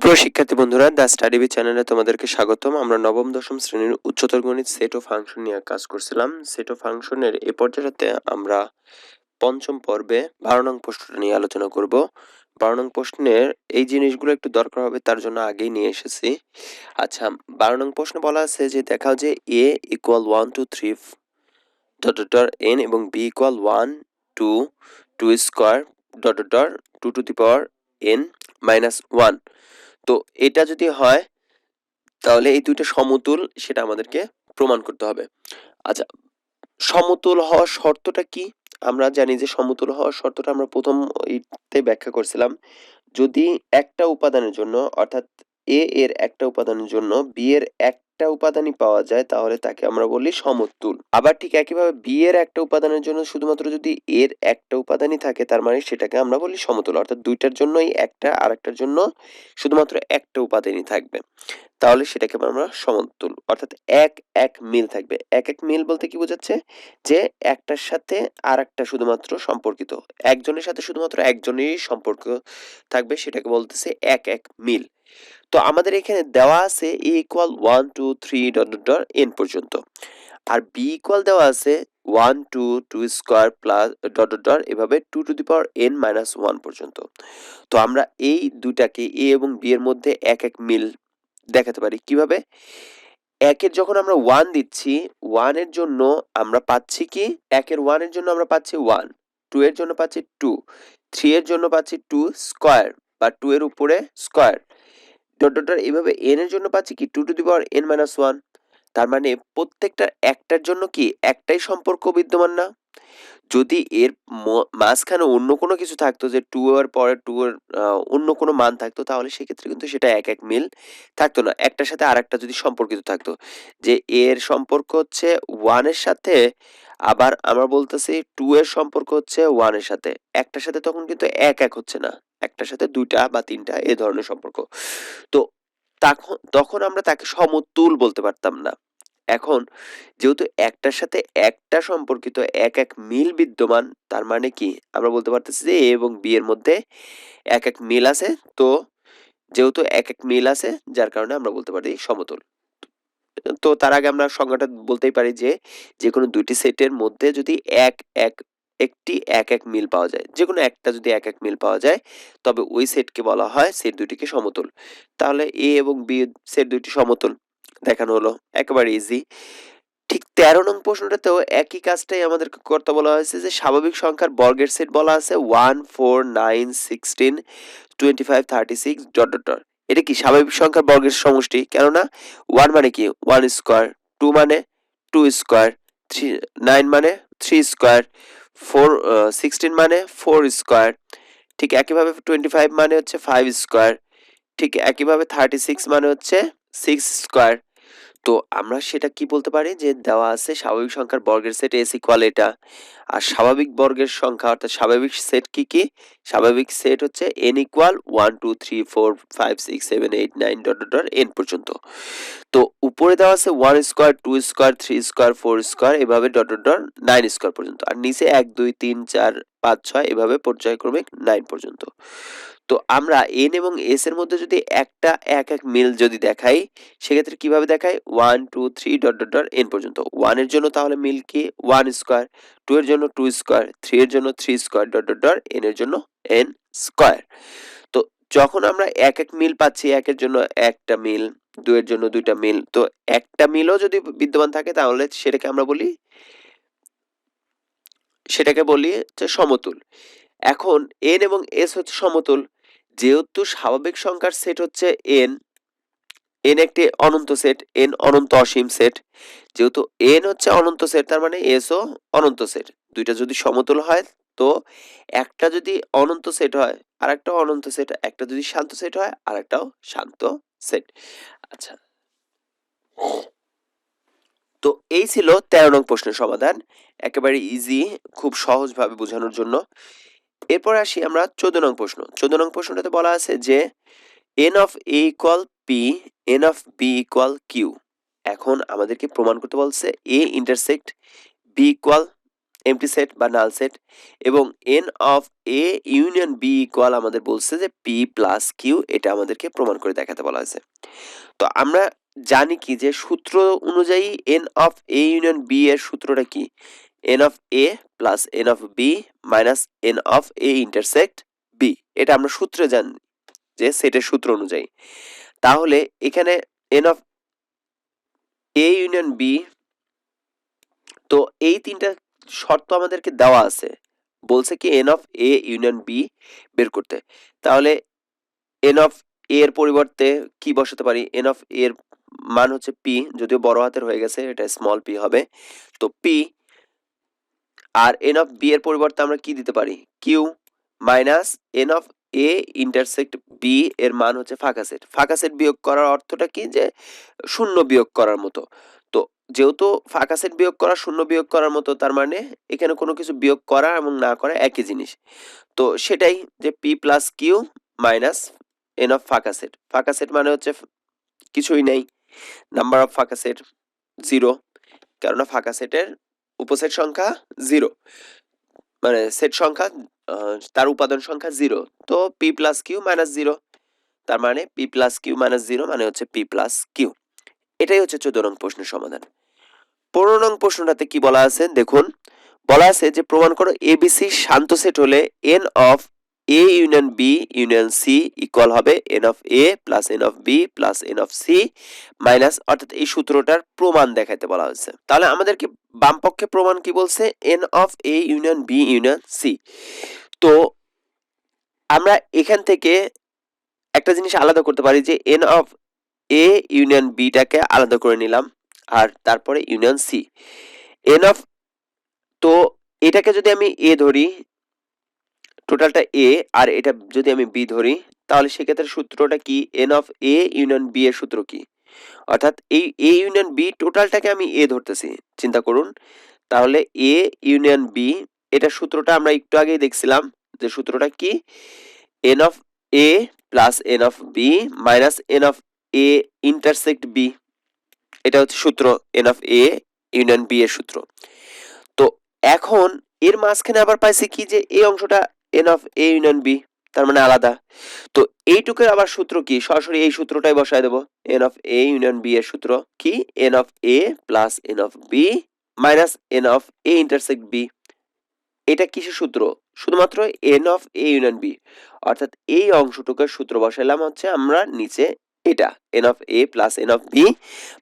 সুপ্রিয় শিক্ষার্থী বন্ধুরা, দ্য স্টাডি উইথ চ্যানেলে তোমাদেরকে স্বাগতম। আমরা নবম দশম শ্রেণীর উচ্চতর গণিত সেট ও ফাংশন নিয়ে কাজ করছিলাম। সেট ও ফাংশনের এই পর্যায়েতে আমরা পঞ্চম পর্বে 12 নং প্রশ্নটা নিয়ে আলোচনা করব। 12 নং প্রশ্নের এই জিনিসগুলো একটু দরকার হবে, তার জন্য আগেই নিয়ে এসেছি। আচ্ছা, 12 নং প্রশ্নে বলা আছে যে দেখাও যে a equal 1 2 3 dot dot dot n এবং b equal 1 2 2 square dot dot dot 2 to the power n minus 1। তো এটা যদি হয় তাহলে এই দুইটা সমতুল, সেটা আমাদেরকে প্রমাণ করতে হবে। আচ্ছা, সমতুল হওয়ার শর্তটা কি? আমরা জানি যে সমতুল হওয়ার শর্তটা আমরা প্রথম ইতে ব্যাখ্যা করছিলাম। যদি একটা উপাদানের জন্য, অর্থাৎ এ এর একটা উপাদানের জন্য বি এর একটা উপাদানই পাওয়া যায়, তাহলে তাকে আমরা বলি সমতুল। আবার ঠিক একইভাবে বি এর একটা উপাদানের জন্য শুধুমাত্র যদি এর একটা উপাদানই থাকে, তার মানে সেটাকে আমরা বলি সমতুল। অর্থাৎ দুইটার জন্যই একটা, আর একটার জন্য শুধুমাত্র একটা উপাদানই থাকবে, তাহলে সেটাকে আমরা সমতুল। অর্থাৎ এক এক মিল থাকবে। এক এক মিল বলতে কি বোঝাচ্ছে? যে একটার সাথে আর একটা শুধুমাত্র সম্পর্কিত, একজনের সাথে শুধুমাত্র একজনেরই সম্পর্ক থাকবে, সেটাকে বলতেছে এক এক মিল। তো আমাদের এখানে দেওয়া আছে A equal 1 2 3 dot dot dot n পর্যন্ত, আর বি ইকুয়াল দেওয়া আছে 1 2 2 square plus dot dot dot এভাবে 2 to the power n minus 1 পর্যন্ত। তো আমরা এই দুটাকে এ এবং বি এর মধ্যে এক এক মিল দেখাতে পারি কিভাবে? একের যখন আমরা 1 দিচ্ছি, 1 এর জন্য আমরা পাচ্ছি কি? একের 1 এর জন্য আমরা পাচ্ছি 1, 2 এর জন্য পাচ্ছি 2, 3 এর জন্য পাচ্ছি 2 স্কয়ার বা 2 এর উপরে স্কয়ার ডট ডট ডট এভাবে n এর জন্য পাচ্ছি কি 2 to the power n minus 1। তার মানে প্রত্যেকটার একটার জন্য কি একটাই সম্পর্ক বিদ্যমান না? যদি এর মাঝখানে অন্য কোনো কিছু থাকতো, যে 2 এর পরে 2 এর অন্য কোনো মান থাকতো, তাহলে সেক্ষেত্রে কিন্তু সেটা এক এক মিল থাকতো না। একটার সাথে আরেকটা যদি সম্পর্কিত থাকতো, যে এর সম্পর্ক হচ্ছে 1 এর সাথে, আবার আমরা বলতেছি 2 এর সম্পর্ক হচ্ছে 1 এর সাথে, একটার সাথে তখন কিন্তু এক এক হচ্ছে না, একটার সাথে দুইটা বা তিনটা এ ধরনের সম্পর্ক। তো তখন আমরা তাকে সমতুল বলতে পারতাম না। এখন যেহেতু একটার সাথে একটা সম্পর্কিত এক এক মিল বিদ্যমান, তার মানে কি আমরা বলতে পারতেছি যে এ এবং বি এর মধ্যে এক এক মিল আছে। তো যেহেতু এক এক মিল আছে, যার কারণে আমরা বলতে পারি সমতুল। তো তার আগে আমরা সংজ্ঞাটা বলতেই পারি যে যেকোনো দুইটি সেটের মধ্যে যদি এক এক একটি এক এক মিল পাওয়া যায়, যেকোনো একটা যদি এক এক মিল পাওয়া যায়, তবে ওই সেটকে বলা হয় সেট দুইটিকে সমতুল। তাহলে এ এবং বি সেট দুইটি সমতুল দেখানো হলো, একেবারে ইজি। ঠিক 13 নং প্রশ্নটাতেও একই কাজটাই আমাদেরকে করতে বলা হয়েছে, যে স্বাভাবিক সংখ্যার বর্গের সেট বলা আছে 1 4 9 16 25 36 ডট ডট ডট। এটা কি স্বাভাবিক সংখ্যার বর্গের সমষ্টি? কেননা 1 মানে কি 1 স্কয়ার, 2 মানে 2 স্কয়ার, 3 9 মানে 3 স্কয়ার, 4 16 মানে 4 স্কয়ার, ঠিক একইভাবে 25 মানে হচ্ছে 5 স্কয়ার, ঠিক একইভাবে 36 মানে হচ্ছে 6 স্কয়ার। তো আমরা সেটা কি বলতে পারি, যে দেওয়া আছে স্বাভাবিক সংখ্যার বর্গের সেট এস ইকুয়াল এটা। আর স্বাভাবিক বর্গের সংখ্যা অর্থাৎ স্বাভাবিক সেট কি কি? স্বাভাবিক সেট হচ্ছে n equal 1 2 3 4 5 6 7 8 9 dot dot dot n পর্যন্ত। তো উপরে দেওয়া আছে 1 স্কয়ার 2 স্কয়ার 3 স্কয়ার 4 স্কয়ার এভাবে ডট ডট ডট 9 স্কয়ার পর্যন্ত, আর নিচে 1 2 3 4 5 6 এভাবে পর্যায়ক্রমিক 9 পর্যন্ত। তো আমরা n এবং s এর মধ্যে যদি একটা এক এক মিল যদি দেখাই, সেক্ষেত্রে কিভাবে দেখাই? 1 2 3 ডট ডট ডট n পর্যন্ত। 1 এর জন্য তাহলে মিল কি 1 স্কয়ার, 2 এর জন্য 2 স্কয়ার, 3 এর জন্য 3 square dot dot dot n এর জন্য n স্কয়ার। তো যখন আমরা এক এক মিল পাচ্ছি, একের জন্য একটা মিল, 2 এর জন্য দুইটা মিল, তো একটা মিলও যদি বিদ্যমান থাকে, তাহলে সেটাকে বলি যে সমতুল। এখন n এবং s হচ্ছে সমতুল, যেহেতু স্বাভাবিক সংখ্যার সেট হচ্ছে n, n একটি অনন্ত সেট, n অনন্ত অসীম সেট, যেহেতু n হচ্ছে অনন্ত সেট, তার মানে s ও অনন্ত সেট। দুইটা যদি সমতুল হয়, তো একটা যদি অনন্ত সেট হয় আর একটা অনন্ত সেট, একটা যদি শান্ত সেট হয় আর একটাও শান্ত সেট। আচ্ছা, তো এই ছিল 13 নং প্রশ্নের সমাধান, একেবারে ইজি, খুব সহজভাবে বোঝানোর জন্য। এরপর আসি আমরা 14 নং প্রশ্ন। 14 নং প্রশ্নটাতে বলা আছে যে n of a equal p, n of b equal q। এখন আমাদেরকে প্রমাণ করতে বলছে a intersect b equal empty set বা নাল সেট, এবং N of A union B equal আমাদের বলছে যে পি প্লাস কিউ, এটা আমাদেরকে প্রমাণ করে দেখাতে বলা হয়েছে। তো আমরা জানি কি যে সূত্র অনুযায়ী N of A union B এর সূত্রটা কি, N of A plus N of B minus N of A intersect B, এটা আমরা সূত্রে জানি যে সেটের সূত্র অনুযায়ী। তাহলে এখানে N of A union B, তো এই তিনটা শর্ত আমাদেরকে দেওয়া আছে, বলছে কি N of A union B বের করতে। তাহলে এন অফ এ এর পরিবর্তে কি বসাতে পারি, এন অফ এ এর মান হচ্ছে পি, যদিও বড় হাতের হয়ে গেছে, এটা স্মল পি হবে, তো পি। আর এন অফ বি এর পরিবর্তে আমরা কি দিতে পারি, Q minus N of A intersect B এর মান হচ্ছে ফাঁকা সেট। ফাঁকা সেট বিয়োগ করার অর্থটা কি, যে শূন্য বিয়োগ করার মতো। তো যেহেতু ফাঁকা সেট বিয়োগ করা শূন্য বিয়োগ করার মতো, তার মানে এখানে কোনো কিছু বিয়োগ করা এবং না করা একই জিনিস। তো সেটাই, যে P plus Q minus N of ফাঁকা সেট। ফাঁকা সেট মানে হচ্ছে কিছুই নেই, নাম্বার অফ ফাঁকা সেট 0, কেননা ফাঁকা সেটের উপসেট সংখ্যা 0, মানে সেট সংখ্যা তার উপাদান সংখ্যা 0। তো পি প্লাস কিউ মাইনাস 0, তার মানে পি প্লাস কিউ মাইনাস 0 মানে হচ্ছে পি প্লাস কিউ। এটাই হচ্ছে 14 নং প্রশ্নের সমাধান। 15 নং প্রশ্নটাতে কি বলা আছে দেখুন, বলা আছে যে প্রমাণ করো এবিসি শান্ত সেট হলে n of A union B union C equal হবে n of A plus N of B plus N of C minus, অর্থাৎ এই সূত্রটার প্রমাণ দেখাইতে বলা হয়েছে। তাহলে আমাদেরকে বাম পক্ষে প্রমাণ কি বলছে, N of A union B union C. তো আমরা এখান থেকে একটা জিনিস আলাদা করতে পারি, যে এন অফ এ ইউনিয়ন বিটাকে আলাদা করে নিলাম, আর তারপরে ইউনিয়ন সি এন অফ, তো এটাকে যদি আমি এ ধরি, টোটালটা এ, আর এটা যদি আমি বি ধরি, তাহলে সেক্ষেত্রে সূত্রটা কি, N of A union B এর সূত্র কি, অর্থাৎ এই এ ইউনিয়ন বি টোটালটাকে আমি এ ধরতেছি, চিন্তা করুন। তাহলে এ ইউনিয়ন বি, এটা সূত্রটা আমরা একটু আগেই দেখছিলাম, যে সূত্রটা কি, N of A plus N of B minus N of A intersect B, এটা হচ্ছে সূত্র N of A union B এর সূত্র। তো এখন এর মাঝখানে আবার পাইছি কি, যে এই অংশটা N of A union B, তার মানে আলাদা। তো এইটুকুর আবার সূত্র কি, সরাসরি এই সূত্রটাই বসায় দেবো, N of A union B এর সূত্র কি, N of A plus N of B minus N of A intersect B. এটা কিসের সূত্র, শুধুমাত্র N of A union B, অর্থাৎ এই অংশটুকুর সূত্র বসাইলাম হচ্ছে আমরা নিচে, এটা N of A plus N of B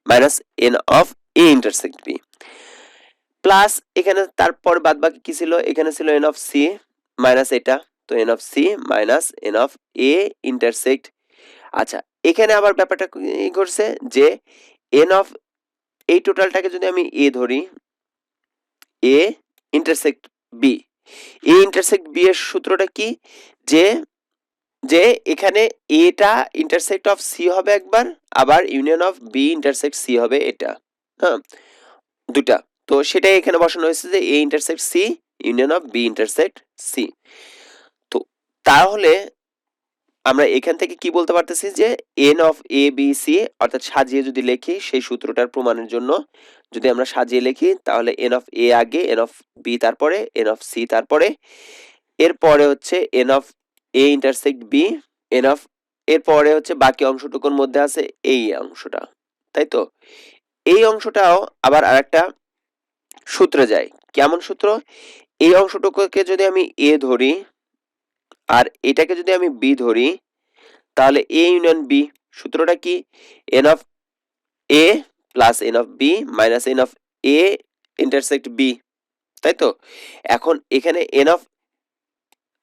minus N of A intersect B, plus এখানে তারপর বাদ বাকি কি ছিল, এখানে ছিল এন অফ সি মাইনাস এটা, তো N of C minus N of A intersect. আচ্ছা, এখানে আবার ব্যাপারটা কি করছে, যে এন অফ এই টোটালটাকে যদি আমি এ ধরি, এ intersect B, A intersect B এর সূত্রটা কি, যে যে এখানে এটা ইন্টারসেক্ট অফ সি হবে একবার, আবার union of B intersect C হবে এটা, হ্যাঁ, দুটা। তো সেটাই এখানে বসানো হয়েছে, যে A intersect C union of B intersect C. তো তাহলে আমরা এখান থেকে কি বলতে পারতেছি, যে n of A B C, অর্থাৎ সাজিয়ে যদি লিখি সেই সূত্রটার প্রমাণের জন্য, যদি আমরা সাজিয়ে লিখি, তাহলে এন অফ এ আগে, এন অফ বি তারপরে, এন অফ সি তারপরে, এরপরে হচ্ছে N of A intersect B, N of, এরপরে হচ্ছে বাকি অংশটুকুর মধ্যে আছে এই অংশটা, তাই তো। এই অংশটাও আবার আরেকটা সূত্রে যায়, কেমন সূত্র, এই অংশটুকুকে যদি আমি এ ধরি আর এটাকে যদি আমি বি ধরি, তাহলে এ ইউনিয়ন বি, সূত্রটা কি, N of A plus N of B minus N of A intersect B, তাই তো। এখন এখানে এন অফ,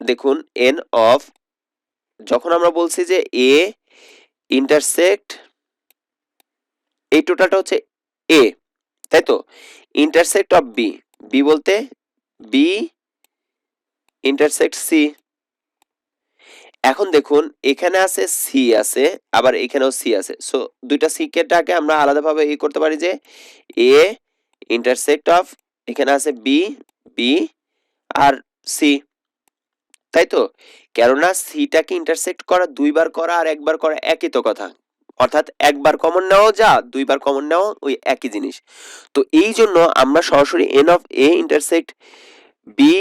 দেখুন এন অফ, যখন আমরা বলছি যে এ ইন্টারসেক্ট, এই টোটালটা হচ্ছে এ, তাই তো, ইন্টারসেক্ট অফ বি, বি বলতে বি ইন্টারসেক্ট সি। এখন দেখুন এখানে আছে সি আছে, আবার এখানেও সি আছে, সো দুইটা সিকেটাকে আমরা আলাদাভাবে ই করতে পারি, যে এ ইন্টারসেক্ট অফ, এখানে আছে বি, বি আর সি, তাই তো। কেননা সিটাকে ইন্টারসেক্ট করা দুইবার করা আর একবার করা একই তো কথা, অর্থাৎ একবার কমন নেওয়া যা, দুইবার কমন নেওয়া ওই একই জিনিস। তো এই জন্য আমরা সরাসরি N of A intersect B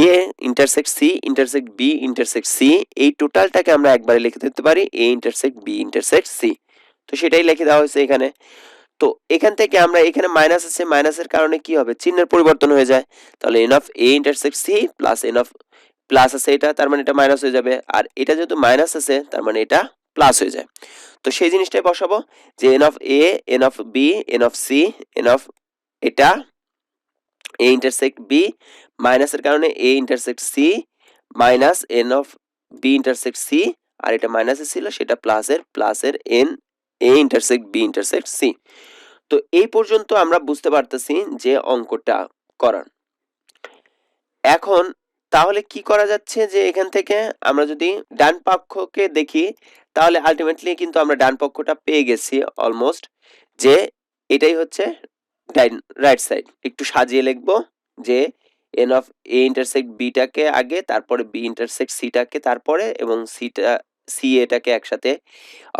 A intersect C intersect B intersect C, এই টোটালটাকে আমরা একবারে লিখে দিতে পারি A intersect B intersect C. তো সেটাই লিখে দেওয়া হয়েছে এখানে। তো এখান থেকে আমরা এখানে মাইনাস আছে, মাইনাসের কারণে কি হবে, চিহ্নের পরিবর্তন হয়ে যায়। তাহলে N of A intersect C plus N of plus আছে এটা, তার মানে এটা মাইনাস হয়ে যাবে, আর এটা যেহেতু মাইনাস আছে তার মানে এটা প্লাস হয়ে যায়। তো সেই জিনিসটাই বসাবো যে n of A, N of B, N of C, n of এটা এ ইন্টারসেক্ট বি, মাইনাসের কারণে A intersect C minus N of B intersect C, আর এটা মাইনাসে ছিল সেটা প্লাসের n A intersect B intersect C. তো এই পর্যন্ত আমরা বুঝতে পারতেছি যে অঙ্কটা করার। এখন তাহলে কি করা যাচ্ছে যে এখান থেকে আমরা যদি ডান পক্ষকে দেখি তাহলে আলটিমেটলি কিন্তু আমরা ডান পক্ষটা পেয়ে গেছি অলমোস্ট, যে এটাই হচ্ছে রাইট সাইড। একটু সাজিয়ে লিখবো যে এন অফ এ ইন্টারসেক্ট বিটাকে আগে, তারপরে বি ইন্টারসেক্ট সিটাকে তারপরে, এবং সি এটাকে একসাথে,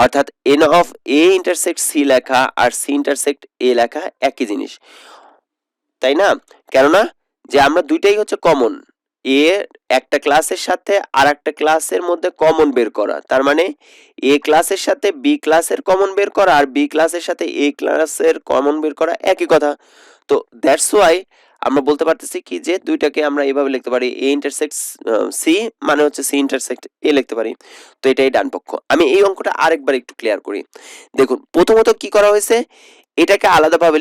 অর্থাৎ N of A intersect C লেখা আর সি ইন্টারসেক্ট এ লেখা একই জিনিস, তাই না? কেননা যে আমরা দুইটাই হচ্ছে কমন, এ একটা ক্লাসের সাথে আর একটা ক্লাসের মধ্যে কমন বের করা, তার মানে এ ক্লাসের সাথে বি ক্লাসের কমন বের করা আর বি ক্লাসের সাথে এ ক্লাসের কমন বের করা একই কথা। তো দ্যাটস ওয়াই আমরা বলতে পারতেছি কি যে দুইটাকে আমরা এইভাবে লিখতে পারি এ ইন্টারসেক্ট সি মানে হচ্ছে সি ইন্টারসেক্ট এ লিখতে পারি। তো এটাই ডান পক্ষ। আমি এই অঙ্কটা আরেকবার একটু ক্লিয়ার করি। দেখুন প্রথমত কি করা হয়েছে, এটাকে আলাদাভাবে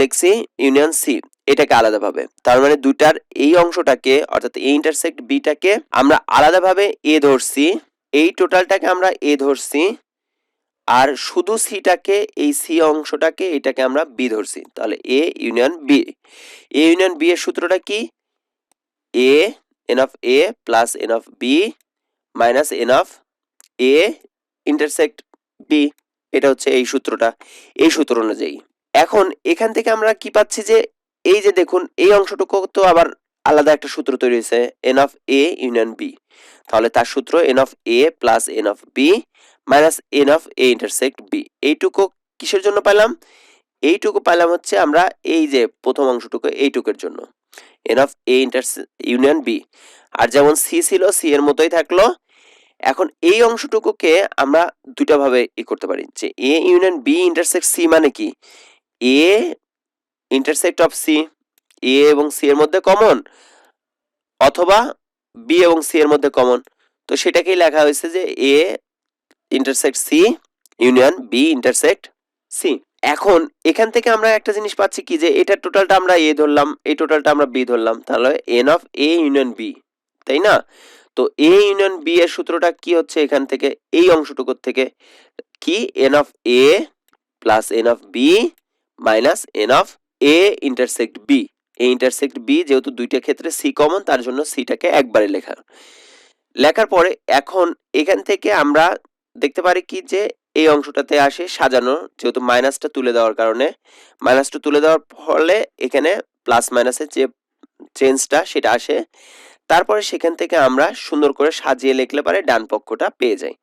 লিখছি ইউনিয়ন সি, এটাকে আলাদাভাবে, তার মানে দুইটার এই অংশটাকে অর্থাৎ এ ইন্টারসেক্ট বিটাকে আমরা আলাদাভাবে এ ধরছি, এই টোটালটাকে আমরা এ ধরছি, আর শুধু সিটাকে এই সি অংশটাকে এটাকে আমরা বি ধরছি। তাহলে A union B, A union B এর সূত্রটা কি, A N of A plus N of B minus N of A intersect B, এটা হচ্ছে এই সূত্রটা, এই সূত্র অনুযায়ী। এখন এখান থেকে আমরা কি পাচ্ছি যে এই যে দেখুন এই অংশটুকু তো আবার আলাদা একটা সূত্র তৈরি হয়েছে N of A union B, তাহলে তার সূত্র N of A plus N of B minus N of A intersect B. এইটুকু কিসের জন্য পেলাম, এইটুকু পেলাম হচ্ছে আমরা এই যে প্রথম অংশটুকু এইটুকুর জন্য n of A union B, আর যেমন সি ছিল সি এর মতোই থাকলো। এখন এই অংশটুকুকে আমরা দুইটা ভাবে ই করতে পারি যে A union B intersect C মানে কি, A intersect of C, A এবং সি এর মধ্যে কমন, অথবা বি এবং সি এর মধ্যে কমন। তো সেটাকেই লেখা হয়েছে যে A intersect C union B intersect C. এখন এখান থেকে আমরা একটা জিনিস পাচ্ছি কি যে এটার টোটালটা আমরা এ ধরলাম, এই টোটালটা আমরা বি ধরলাম, তাহলে N of A union B, তাই না? তো এ ইউনিয়ন বি এর সূত্রটা কি হচ্ছে এখান থেকে এই অংশটুকুর থেকে কি, N of A plus N of B minus N of A intersect B. A intersect B যেহেতু দুইটা ক্ষেত্রে সি কমন তার জন্য সিটাকে একবারে লেখার পরে এখন এখান থেকে আমরা দেখতে পারি কি যে এই অংশটাতে আসে সাজানো, যেহেতু মাইনাসটা তুলে দেওয়ার কারণে, মাইনাসটা তুলে দেওয়ার ফলে এখানে প্লাস মাইনাসের যে চেঞ্জটা সেটা আসে, তারপরে সেখান থেকে আমরা সুন্দর করে সাজিয়ে লিখলে পারে ডান পক্ষটা পেয়ে যাই।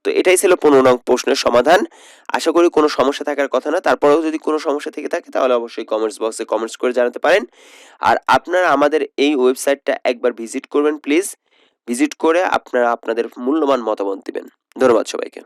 তো এটাই ছিল 15 নং প্রশ্নের সমাধান। আশা করি কোনো সমস্যা থাকার কথা না, তারপরেও যদি কোনো সমস্যা থেকে থাকে তাহলে অবশ্যই কমেন্টস বক্সে কমেন্টস করে জানাতে পারেন। আর আপনারা আমাদের এই ওয়েবসাইটটা একবার ভিজিট করবেন প্লিজ, ভিজিট করে আপনারা আপনাদের মূল্যবান মতামত দিবেন। ধন্যবাদ সবাইকে।